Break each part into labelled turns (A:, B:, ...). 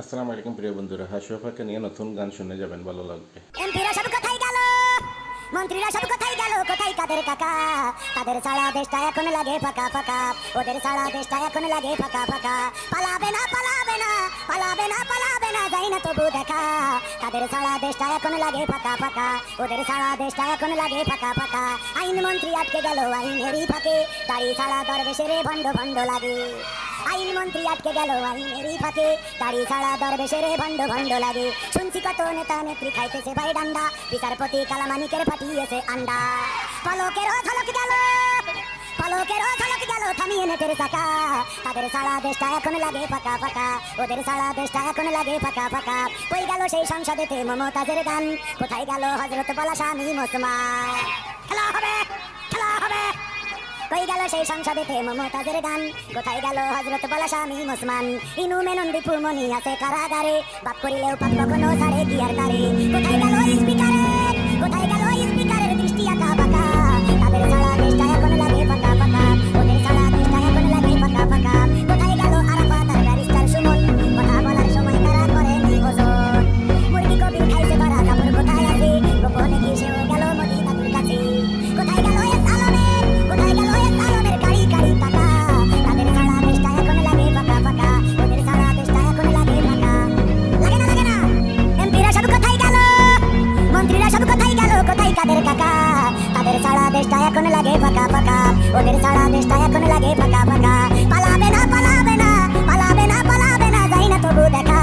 A: আসসালামু আলাইকুম প্রিয় বন্ধুরা, হাসিফাকে নিয়ে নতুন গান শুনে যাবেন, ভালো লাগবে।
B: এমপিরা সব কোথায় গেল, মন্ত্রীরা সব কোথায় গেল, কোথায় কাদের কাকা? তাদের সারা দেশটা এখন লাগে ফাঁকা ফাঁকা, ওদের সারা দেশটা এখন লাগে ফাঁকা ফাঁকা। পালাবে না পালাবে না পালাবে না পালাবে না, যাই না তবু দেখা। তাদের সারা দেশটা এখন লাগে ফাঁকা ফাঁকা, ওদের সারা দেশটা এখন লাগে ফাঁকা ফাঁকা। আইন মন্ত্রী আটকে গেল আইনেরই ফাঁকে, দাড়ি ছাড়া দরবেশের ভণ্ড ভণ্ড লাগে। আইন মন্ত্রী আটকে গেল আইনেরই ফাঁকে, দাড়ি ছাড়া দরবেশের ভণ্ড ভণ্ড লাগে। শুনছি কত নেতা নেত্রী খাইতেছে ভাই ডান্ডা, বিচারপতি কালামানিকের ফাটিয়েছে আন্ডা। পলকেরও ঝলক গেল, পলকেরও ঝলক গেল থামিয়ে নেটের চাকা। তাদের সারা দেশটা এখন লাগে ফাঁকা ফাঁকা, ওদের সারা দেশটা এখন লাগে ফাঁকা ফাঁকা। কই গেল সেই সংসদেতে মমতাজের গান, কোথায় গেল হযরত বলা স্বামী মুসলমান? খেলা হবে খেলা হবে, কই গেল সেই সংসদেতে মমতাজের গান, কোথায় গেল হযরত বলা স্বামী মুসলমান? ইনু মেনন দীপু মনি আছে কারাগারে, বাপ করিলেও পাপ কখনো ছাড়ে কি আর তারে? কোথায় গেল স্পিকারের, কোথায় গেল স্পিকারের দৃষ্টি আঁকা বাঁকা? তাদের সারা দেশটা এখন লাগে ফাঁকা ফাঁকা, ওদের সারা দেশটা এখন লাগে ফাঁকা ফাঁকা। কোথায় গেল আরাফাত আর ব্যারিস্টার সুমন, কথা বলার সময় তারা করে নির্বাচন। মুরগি কবির খাইছে ধরা কাপড় কোথায় আছে, গোপনে কি সেও গেল মোদি দাদুর কাছে? কোথায় গেল এস আলমের, কোথায় গেল এস আলমের কাড়ি কাড়ি টাকা? তাদের সারা দেশটা এখন লাগে ফাঁকা ফাঁকা, ওদের সারা দেশটা এখন লাগে ফাঁকা। লাগে না লাগে না, এমপিরা সব কোথায় গেল, মন্ত্রীরা সব কোথায় গেল, কোথায় কাদের কাকা? তাদের সারা দেশটা এখন লাগে ফাঁকা ফাঁকা, ওদের সারা দেশটা এখন লাগে ফাঁকা ফাঁকা। পালাবে না পালাবে না পালাবে না পালাবে না, যাই না তবু দেখা।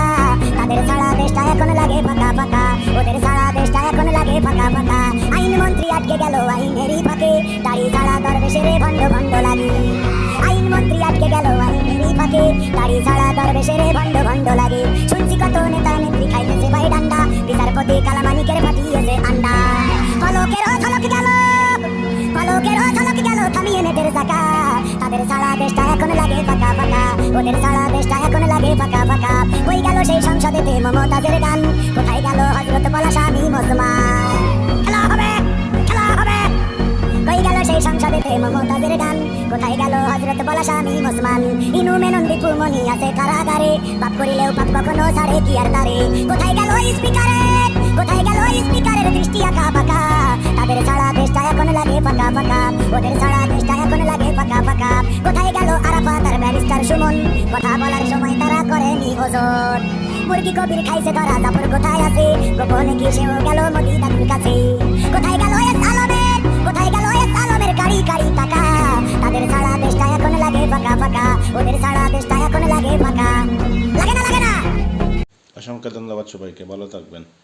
B: তাদের সারা দেশটা এখন লাগে ফাঁকা ফাঁকা, ওদের সারা দেশটা এখন লাগে ফাঁকা ফাঁকা। আইন মন্ত্রী আটকে গেল আইনেরই ফাঁকে, দাড়ি ছাড়া দরবেশের ভণ্ড ভণ্ড লাগে। আইন মন্ত্রী আটকে গেল আইনেরই ফাঁকে, দাড়ি ছাড়া দরবেশের ভণ্ড ভণ্ড লাগে। শুনছি কত নেতা নেত্রী খাইতেছে ভাই ডান্ডা, বিচারপতি কালামানিকের ফাটিয়েছে আন্ডা। পলকেরও ঝলক গেল, পলকেরও ঝলক গেল থামিয়ে নেটের চাকা। তাদের সারা দেশটা এখন লাগে ফাঁকা ফাঁকা, ওদের সারা দেশটা এখন লাগে ফাঁকা ফাঁকা। কই গেল সেই সংসদেতে মমতাজের গান, কোথায় গেল হযরত বলা স্বামী মুসলমান? খেলা হবে খেলা হবে, কই গেল সেই সংসদেতে মমতাজের গান, কোথায় গেল হযরত বলা স্বামী মুসলমান? ইনু মেনন দীপু মনি আছে কারাগারে, পাপ করিলেও পাপ কখনো ছাড়ে কি আর তারে? কোথায় গেল স্পিকারের, কোথায় গেল স্পিকারের দৃষ্টি আঁকা বাঁকা? তাদের সারা দেশটা এখন লাগে ফাঁকা ফাঁকা, ওদের সারা দেশটা এখন লাগে ফাঁকা ফাঁকা। কোথায় গেল আরাফাত আর ব্যারিস্টার সুমন, কথা বলার সময় তারা করেনি ওজন। মুরগি কবির খাইছে ধরা কাপড় কোথায় আছে, গোপনে কি সেও গেল মোদি দাদুর কাছে? কোথায় গেল এস আলমের, কোথায় গেল এস আলমের কাড়ি কাড়ি টাকা? তাদের সারা দেশটা এখন লাগে ফাঁকা ফাঁকা, ওদের সারা দেশটা এখন লাগে ফাঁকা। লাগে না লাগে না।
A: অসংখ্য ধন্যবাদ সবাইকে, ভালো থাকবেন।